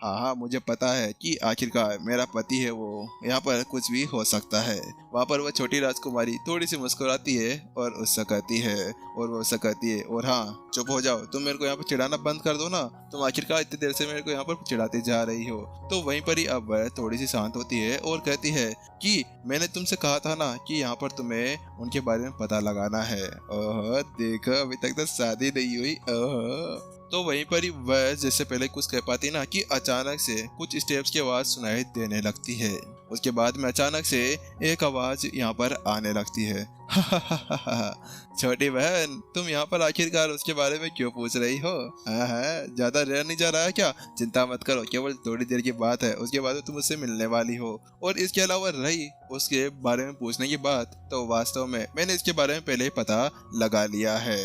हाँ हाँ, मुझे पता है कि आखिरकार मेरा पति है वो, यहाँ पर कुछ भी हो सकता है। वहाँ पर वह छोटी राजकुमारी थोड़ी सी मुस्कुराती है और उससे कहती है, और वो उससे कहती है, और हाँ चुप हो जाओ, तुम मेरे को यहाँ पर चिढ़ाना बंद कर दो ना, तुम आखिरकार इतनी देर से मेरे को यहाँ पर चिढ़ाते जा रही हो। तो वहीं पर ही अब वह थोड़ी सी शांत होती है और कहती है कि मैंने तुमसे कहा था ना कि यहाँ पर तुम्हें उनके बारे में पता लगाना है। ओह देखो, अभी तक तो शादी नहीं हुई। ओह। तो वहीं पर ही वह जैसे पहले कुछ कह पाती ना कि अचानक से कुछ स्टेप्स की आवाज सुनाई देने लगती है। उसके बाद में अचानक से एक आवाज यहाँ पर आने लगती है। छोटी बहन, तुम यहाँ पर आखिरकार उसके बारे में क्यों पूछ रही हो? हाँ, ज्यादा रह नहीं जा रहा है क्या? चिंता मत करो, केवल थोड़ी देर की बात है, उसके बाद तुम उससे मिलने वाली हो। और इसके अलावा रही उसके बारे में पूछने की बात, तो वास्तव में मैंने इसके बारे में पहले ही पता लगा लिया है।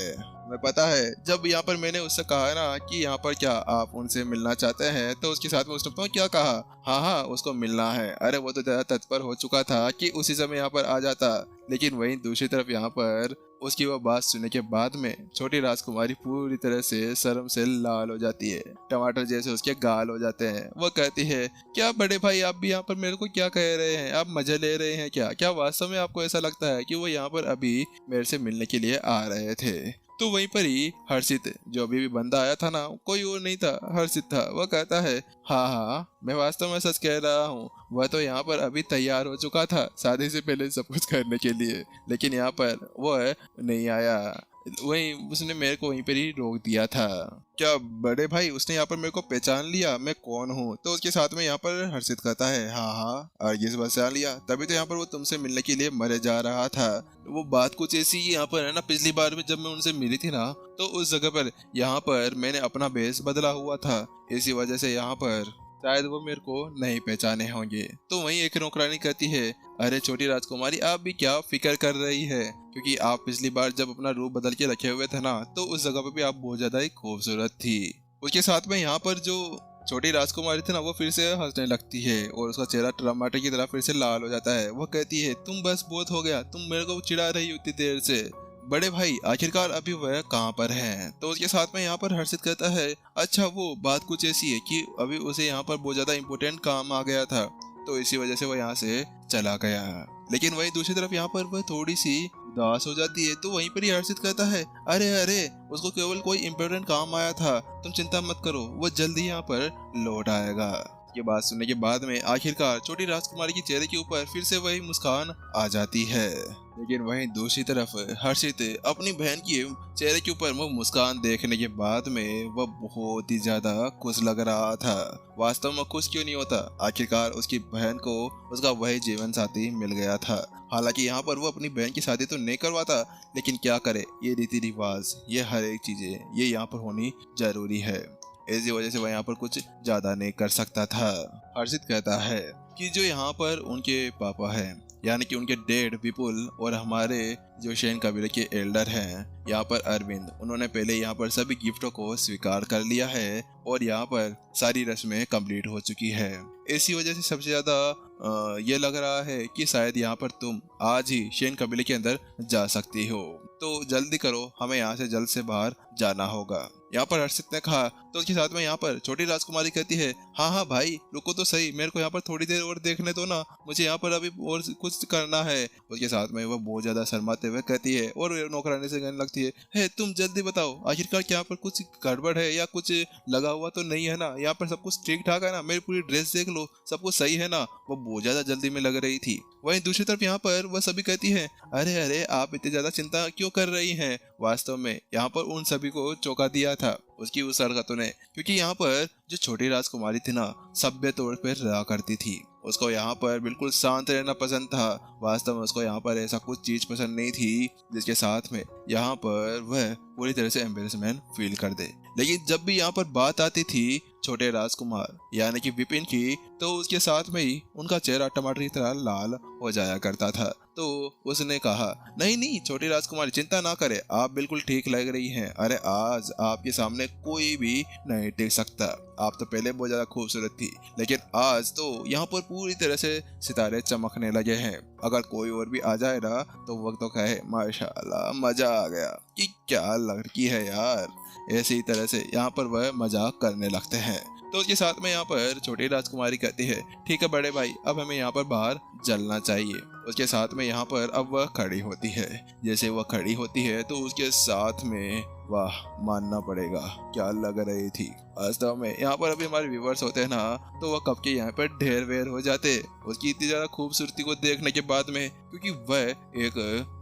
मैं पता है, जब यहाँ पर मैंने उससे कहा है ना कि यहाँ पर क्या आप उनसे मिलना चाहते हैं, तो उसके साथ में उसने बताओ क्या कहा। हाँ हाँ, उसको मिलना है। अरे वो तो ज्यादा तत्पर हो चुका था कि उसी समय यहाँ पर आ जाता। लेकिन वहीं दूसरी तरफ यहाँ पर उसकी वह बात सुनने के बाद में छोटी राजकुमारी पूरी तरह से शर्म से लाल हो जाती है, टमाटर जैसे उसके गाल हो जाते हैं। वो कहती है, क्या बड़े भाई आप भी यहाँ पर मेरे को क्या कह रहे हैं? आप मजे ले रहे हैं क्या? क्या वास्तव में आपको ऐसा लगता है कि वो यहाँ पर अभी मेरे से मिलने के लिए आ रहे थे? तो वहीं पर ही हर्षित, जो अभी भी बंदा आया था ना, कोई और नहीं था, हर्षित था। वह कहता है, हाँ हाँ, मैं वास्तव में सच कह रहा हूँ, वह तो यहाँ पर अभी तैयार हो चुका था शादी से पहले सब कुछ करने के लिए, लेकिन यहाँ पर वह नहीं आया। वहीं उसने मेरे को वहीं पर ही रोक दिया था। क्या बड़े भाई, उसने यहाँ पर मेरे को पहचान लिया मैं कौन हूँ? तो उसके साथ में यहाँ पर हर्षित कहता है, हाँ हाँ, और ये पहचान लिया, तभी तो यहाँ पर वो तुमसे मिलने के लिए मरे जा रहा था। वो बात कुछ ऐसी यहाँ पर है ना, पिछली बार में जब मैं उनसे मिली थी ना, तो उस जगह पर यहाँ पर मैंने अपना भेष बदला हुआ था, इसी वजह से यहाँ पर शायद वो मेरे को नहीं पहचाने होंगे। तो वहीं एक नौकरानी कहती है, अरे छोटी राजकुमारी, आप भी क्या फिक्र कर रही है, क्योंकि आप पिछली बार जब अपना रूप बदल के रखे हुए थे ना, तो उस जगह पे भी आप बहुत ज्यादा ही खूबसूरत थी। उसके साथ में यहाँ पर जो छोटी राजकुमारी थी ना, वो फिर से हंसने लगती है और उसका चेहरा टमाटर की तरह फिर से लाल हो जाता है। वो कहती है, तुम बस बहुत हो गया, तुम मेरे को चिढ़ा रही उतनी देर से। बड़े भाई आखिरकार अभी वह कहाँ पर है? तो उसके साथ में यहाँ पर हर्षित कहता है, अच्छा वो बात कुछ ऐसी है कि अभी उसे यहाँ पर बहुत ज्यादा इंपॉर्टेंट काम आ गया था, तो इसी वजह से वो यहाँ से चला गया। लेकिन वहीं दूसरी तरफ यहाँ पर वह थोड़ी सी उदास हो जाती है। तो वहीं पर ही हर्षित कहता है, अरे अरे, उसको केवल कोई इम्पोर्टेंट काम आया था, तुम चिंता मत करो, वो जल्दी यहाँ पर लौट आएगा। ये बात सुनने के बाद में आखिरकार छोटी राजकुमारी के चेहरे के ऊपर फिर से वही मुस्कान आ जाती है। लेकिन वहीं दूसरी तरफ हर्षित अपनी बहन की चेहरे के ऊपर वो मुस्कान देखने के बाद में वह बहुत ही ज्यादा खुश लग रहा था। वास्तव में खुश क्यों नहीं होता, आखिरकार उसकी बहन को उसका वही जीवन साथी मिल गया था। हालांकि यहाँ पर वो अपनी बहन की शादी तो नहीं करवाता, लेकिन क्या करे, ये रीति रिवाज, ये हर एक चीजें ये यहाँ पर होनी जरूरी है, इसी वजह से वह यहाँ पर कुछ ज्यादा नहीं कर सकता था। हर्षित कहता है कि जो यहाँ पर उनके पापा हैं, यानी कि उनके डैड विपुल और हमारे जो शैन कबीले के एल्डर हैं यहाँ पर अरविंद, उन्होंने पहले यहाँ पर सभी गिफ्टों को स्वीकार कर लिया है और यहाँ पर सारी रस्में कंप्लीट हो चुकी है। इसी वजह से सबसे ज्यादा ये लग रहा है कि शायद यहाँ पर तुम आज ही शैन कबीले के अंदर जा सकती हो, तो जल्दी करो, हमें यहाँ से जल्द से बाहर जाना होगा। यहाँ पर हर्षित ने कहा। तो उसके साथ में यहाँ पर छोटी राजकुमारी कहती है, हाँ हाँ भाई रुको तो सही, मेरे को यहाँ पर थोड़ी देर और देखने दो ना, मुझे यहाँ पर अभी और कुछ करना है। उसके साथ में वह बहुत ज्यादा शर्माते हुए कहती है और नौकरानी से कहने लगती है, तुम जल्दी बताओ, आखिरकार क्या यहाँ पर कुछ गड़बड़ है या कुछ लगा हुआ तो नहीं है ना? यहाँ पर सब कुछ ठीक ठाक है ना? मेरी पूरी ड्रेस देख लो, सब कुछ सही है ना? वो बहुत ज्यादा जल्दी में लग रही थी। वहीं दूसरी तरफ यहाँ पर वह सभी कहती है, अरे अरे आप इतनी ज्यादा चिंता क्यों कर रही हैं? वास्तव में यहाँ पर उन सभी को चौंका दिया था उसकी उस हरकतों ने, क्योंकि यहाँ पर जो छोटी राजकुमारी थी ना, सभ्य तौर पर रहा करती थी, उसको यहाँ पर बिल्कुल शांत रहना पसंद था। वास्तव में उसको यहाँ पर ऐसा कुछ चीज पसंद नहीं थी जिसके साथ में यहाँ पर वह पूरी तरह से एम्बेरसमेंट फील कर दे। लेकिन जब भी यहाँ पर बात आती थी छोटे राजकुमार यानी कि विपिन की, तो उसके साथ में ही उनका चेहरा टमाटर की तरह लाल हो जाया करता था। तो उसने कहा, नहीं नहीं छोटी राजकुमारी चिंता ना करे, आप बिल्कुल ठीक लग रही हैं। अरे आज आपके सामने कोई भी नहीं टिक सकता, आप तो पहले बहुत ज्यादा खूबसूरत थी, लेकिन आज तो यहाँ पर पूरी तरह से सितारे चमकने लगे हैं। अगर कोई और भी आ जाए ना तो वो तो कहे माशाल्लाह मजा आ गया, कि क्या लड़की है यार। ऐसी तरह से यहाँ पर वह मजाक करने लगते हैं। तो उसके साथ में यहाँ पर छोटी राजकुमारी कहती है, ठीक है बड़े भाई, अब हमें यहाँ पर बाहर चलना चाहिए। उसके साथ में यहाँ पर अब वह खड़ी होती है। जैसे वह खड़ी होती है तो उसके साथ में, वाह मानना पड़ेगा, क्या लग रही थी। वास्तव में यहाँ पर अभी हमारे व्यूवर्स होते हैं ना, तो वह कब के यहाँ पर ढेर वेर हो जाते उसकी इतनी ज्यादा खूबसूरती को देखने के बाद में, क्योंकि वह एक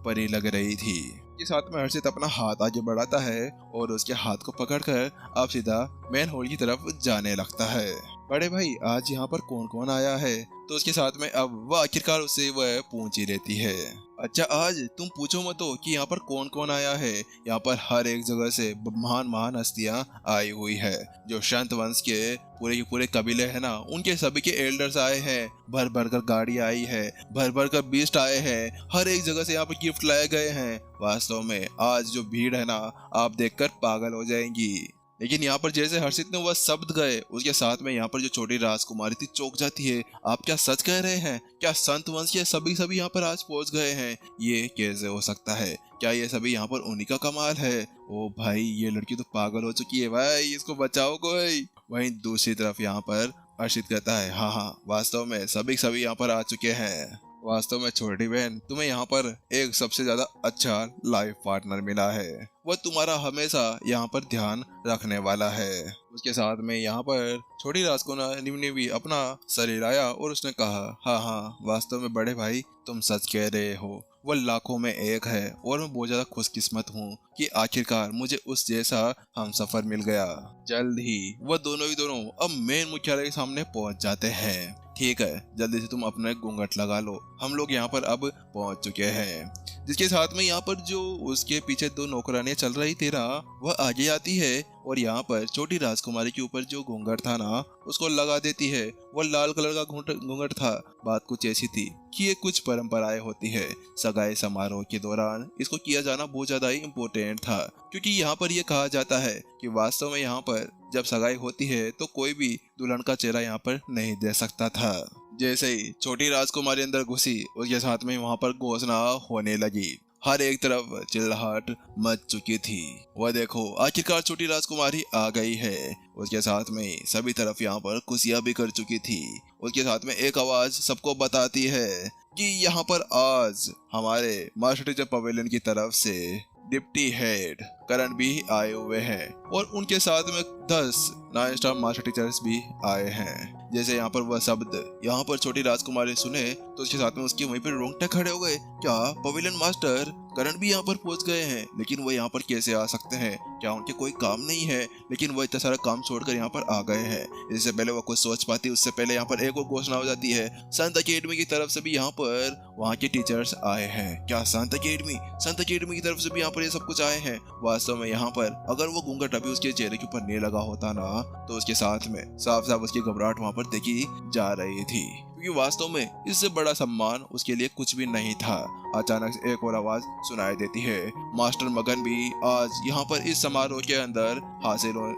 परी लग रही थी। के साथ में हर्षित अपना हाथ आगे बढ़ाता है और उसके हाथ को पकड़कर अब सीधा मेन हॉल की तरफ जाने लगता है। बड़े भाई, आज यहाँ पर कौन कौन आया है? तो उसके साथ में अब वह आखिरकार उससे वह पूछ ही लेती है। अच्छा, आज तुम पूछो मत तो कि यहाँ पर कौन कौन आया है। यहाँ पर हर एक जगह से महान महान हस्तियां आई हुई है। जो शांत वंश के पूरे कबीले है ना, उनके सभी के एल्डर्स आए हैं। भर भर कर गाड़ी आई है, भर भर कर बीस्ट आए हैं। हर एक जगह से यहाँ पर गिफ्ट लाए गए हैं। वास्तव में आज जो भीड़ है ना, आप देखकर पागल हो जाएंगी। लेकिन यहाँ पर जैसे हर्षित ने वह शब्द गए, उसके साथ में यहाँ पर जो छोटी राजकुमारी थी चौंक जाती है। आप क्या सच कह रहे हैं? क्या संत वंश के सभी यहाँ पर आज पहुंच गए हैं? ये कैसे हो सकता है? क्या ये सभी यहाँ पर उन्हीं का कमाल है? ओ भाई, ये लड़की तो पागल हो चुकी है भाई, इसको बचाओ कोई। वहीं दूसरी तरफ यहाँ पर हर्षित कहता है, हाँ, वास्तव में सभी यहाँ पर आ चुके हैं। वास्तव में छोटी बहन, तुम्हें यहाँ पर एक सबसे ज्यादा अच्छा लाइफ पार्टनर मिला है। वह तुम्हारा हमेशा यहाँ पर ध्यान रखने वाला है। उसके साथ में यहाँ पर छोटी राजकुमारी ने भी अपना सर हिलाया और उसने कहा, हाँ, वास्तव में बड़े भाई, तुम सच कह रहे हो। वह लाखों में एक है और मैं बहुत ज्यादा खुशकिस्मत हूँ कि आखिरकार मुझे उस जैसा हमसफर मिल गया। जल्द ही वह दोनों अब मेन मुख्यालय के सामने पहुँच जाते हैं। ठीक है, जल्दी से तुम अपना घूंघट लगा लो, हम लोग यहाँ पर अब पहुँच चुके हैं। जिसके साथ में यहाँ पर जो उसके पीछे दो नौकरानियां चल रही थी ना, वह आगे आती है और यहाँ पर छोटी राजकुमारी के ऊपर जो घूंघट था ना, उसको लगा देती है। वह लाल कलर का घूंघट था। बात कुछ ऐसी थी कि ये कुछ परंपराएं होती है। सगाई समारोह के दौरान इसको किया जाना बहुत ज्यादा ही इम्पोर्टेंट था, क्योंकि यहाँ पर यह कहा जाता है कि वास्तव में यहाँ पर जब सगाई होती है तो कोई भी दुल्हन का चेहरा यहाँ पर नहीं दे सकता था। जैसे ही छोटी राजकुमारी अंदर घुसी, उसके साथ में वहाँ पर घोषणा होने लगी। हर एक तरफ चिल्लाहट मच चुकी थी। वह देखो, आखिरकार छोटी राजकुमारी आ गई है। उसके साथ में सभी तरफ यहाँ पर खुशियां भी कर चुकी थी। उसके साथ में एक आवाज सबको बताती है कि यहाँ पर आज हमारे मास्टर टीचर पवेलियन की तरफ से डिप्टी हेड करण भी आए हुए हैं और उनके साथ में 10 9 स्टार मास्टर टीचर्स भी आए हैं। जैसे यहाँ पर वह शब्द यहाँ पर छोटी राजकुमारी सुने तो उसके साथ में उसके वहीं पर रोंगटे खड़े हो गए। क्या पवेलियन मास्टर करण भी यहाँ पर पहुंच गए हैं? लेकिन वो यहाँ पर कैसे आ सकते हैं? क्या उनके कोई काम नहीं है? लेकिन वो इतना सारा काम छोड़कर यहाँ पर आ गए हैं। इससे पहले वो कुछ सोच पाती, उससे पहले यहाँ पर एक और घोषणा हो जाती है। संत अकेडमी की तरफ से भी यहाँ पर वहाँ के टीचर्स आए हैं। क्या संत अकेडमी की तरफ से भी यहाँ पर ये सब कुछ आए हैं? वास्तव में यहाँ पर अगर वो घूंघट अभी उसके चेहरे के ऊपर नहीं लगा होता ना, तो उसके साथ में साफ साफ उसकी घबराहट वहाँ पर देखी जा रही थी, क्योंकि वास्तव में इससे बड़ा सम्मान उसके लिए कुछ भी नहीं था। अचानक से एक और आवाज सुनाई देती है। मास्टर मगन भी आज यहाँ पर इस समारोह के अंदर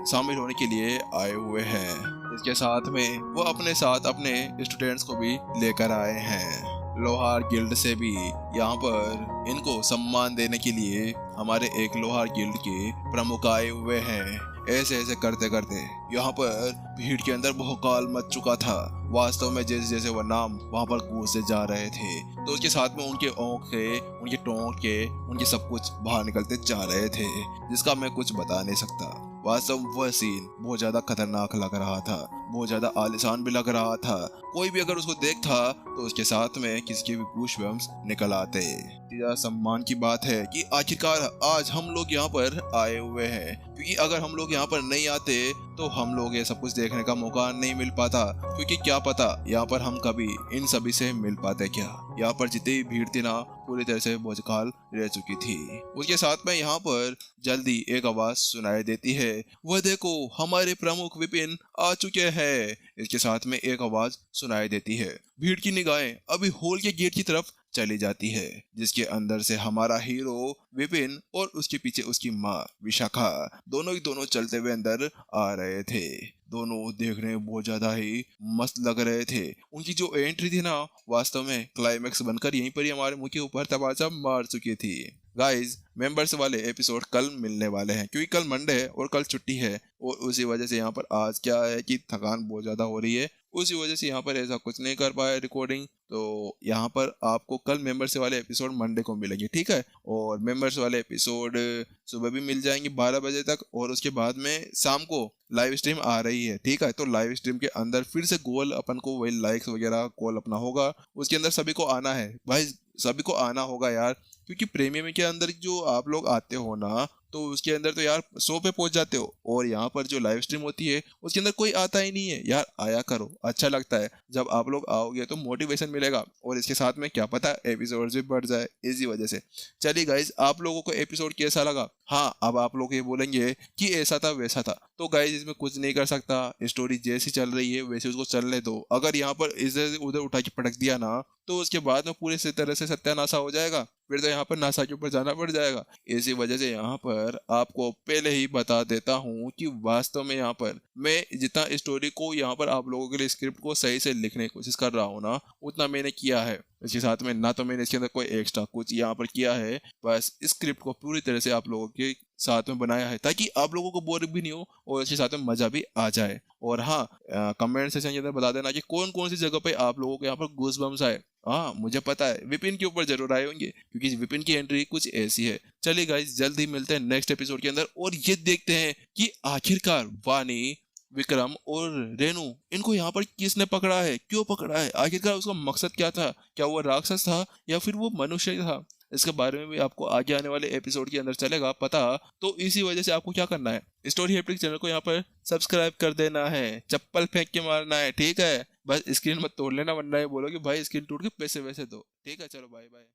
शामिल होने के लिए आए हुए हैं। इसके साथ में वो अपने साथ अपने स्टूडेंट्स को भी लेकर आए हैं। लोहार गिल्ड से भी यहाँ पर इनको सम्मान देने के लिए हमारे एक लोहार गिल्ड के प्रमुख आए हुए हैं। ऐसे करते करते यहाँ पर भीड़ के अंदर भौकाल मच चुका था। वास्तव में जैसे जैसे वह नाम वहाँ पर कूदते जा रहे थे, तो उसके साथ में उनके ओंखे, उनके टोंके, उनके सब कुछ बाहर निकलते जा रहे थे, जिसका मैं कुछ बता नहीं सकता। वास्तव वह सीन बहुत ज्यादा खतरनाक लग रहा था, बहुत ज्यादा आलिशान भी लग रहा था। कोई भी अगर उसको देखता तो उसके साथ में किसी के भी गूज़बम्प्स निकल आते। सम्मान की बात है कि आखिरकार आज हम लोग यहाँ पर आए हुए हैं, क्योंकि अगर हम लोग यहाँ पर नहीं आते तो हम लोग ये सब कुछ देखने का मौका नहीं मिल पाता। क्योंकि क्या पता यहाँ पर हम कभी इन सभी से मिल पाते क्या। यहाँ पर जितनी भी भीड़ थी ना, पूरी तरह से बोझकाल रह चुकी थी। उसके साथ में यहाँ पर जल्दी एक आवाज सुनाई देती है, वह देखो हमारे प्रमुख विपिन आ चुके हैं। इसके साथ में एक आवाज सुनाई देती है। भीड़ की निगाहें अभी हॉल के गेट की तरफ चली जाती है, जिसके अंदर से हमारा हीरो विपिन और उसके पीछे उसकी माँ विशाखा दोनों चलते हुए अंदर आ रहे थे। दोनों देखने में बहुत ज्यादा ही मस्त लग रहे थे। उनकी जो एंट्री थी ना, वास्तव में क्लाइमैक्स बनकर यहीं पर ही हमारे मुंह के ऊपर तमाचा मार चुकी थी। गाइज मेंबर्स वाले एपिसोड कल मिलने वाले हैं, क्योंकि कल मंडे है और कल छुट्टी है, और उसी वजह से यहाँ पर आज क्या है कि थकान बहुत ज़्यादा हो रही है, उसी वजह से यहाँ पर ऐसा कुछ नहीं कर पाया रिकॉर्डिंग। तो यहाँ पर आपको कल मेंबर्स वाले एपिसोड मंडे को मिलेंगे, ठीक है। और मेंबर्स वाले एपिसोड सुबह भी मिल जाएंगे 12 बजे तक, और उसके बाद में शाम को लाइव स्ट्रीम आ रही है, ठीक है। तो लाइव स्ट्रीम के अंदर फिर से गोल अपन को वही लाइक्स वगैरह गोल अपना होगा, उसके अंदर सभी को आना है भाई, सभी को आना होगा यार, क्योंकि प्रीमियम के अंदर जो आप लोग आते हो ना, तो उसके अंदर तो यार 100 पे पहुंच जाते हो, और यहाँ पर जो लाइव स्ट्रीम होती है उसके अंदर कोई आता ही नहीं है यार। आया करो, अच्छा लगता है जब आप लोग आओगे तो मोटिवेशन मिलेगा, और इसके साथ में क्या पता एपिसोड भी बढ़ जाए इसी वजह से। चलिए गाइज, आप लोगों को एपिसोड कैसा लगा? हाँ, अब आप लोग ये बोलेंगे कि ऐसा था वैसा था, तो गाइज इसमें कुछ नहीं कर सकता, स्टोरी जैसी चल रही है वैसे उसको चलने दो। अगर यहाँ पर इधर उधर उठा के पटक दिया ना, तो उसके बाद में पूरे से तरह से सत्यानाशा हो जाएगा, फिर तो यहाँ पर नासा के ऊपर जाना पड़ जाएगा। इसी वजह से यहाँ पर आपको पहले ही बता देता हूँ कि वास्तव में यहाँ पर मैं जितना स्टोरी को यहाँ पर आप लोगों के लिए स्क्रिप्ट को सही से लिखने की कोशिश कर रहा हूँ ना, उतना मैंने किया है। इसके साथ में ना तो मैंने इसके अंदर कोई एक्स्ट्रा कुछ यहाँ पर किया है, बस स्क्रिप्ट को पूरी तरह से आप लोगों के साथ में बनाया है ताकि आप लोगों को बोरिंग भी नहीं हो और इसके साथ में मजा भी आ जाए। और हाँ, कमेंट सेक्शन के अंदर बता देना कि कौन कौन सी जगह पे आप लोगों को यहाँ पर गूज बम्स आए। हाँ, मुझे पता है विपिन के ऊपर जरूर आए होंगे, क्योंकि विपिन की एंट्री कुछ ऐसी है। चलिए गाइस, जल्द ही मिलते हैं नेक्स्ट एपिसोड के अंदर, और ये देखते हैं कि आखिरकार वानी, विक्रम और रेनू, इनको यहाँ पर किसने पकड़ा है, क्यों पकड़ा है, आखिरकार उसका मकसद क्या था, क्या वो राक्षस था या फिर वो मनुष्य था। इसके बारे में भी आपको आगे आने वाले एपिसोड के अंदर चलेगा पता। तो इसी वजह से आपको क्या करना है, स्टोरी हैप्टिक चैनल को यहाँ पर सब्सक्राइब कर देना है, चप्पल फेंक के मारना है, ठीक है। बस स्क्रीन मत तोड़ लेना, वरना ये बोलो कि भाई स्क्रीन टूट के पैसे वैसे दो, ठीक है। चलो बाय बाय।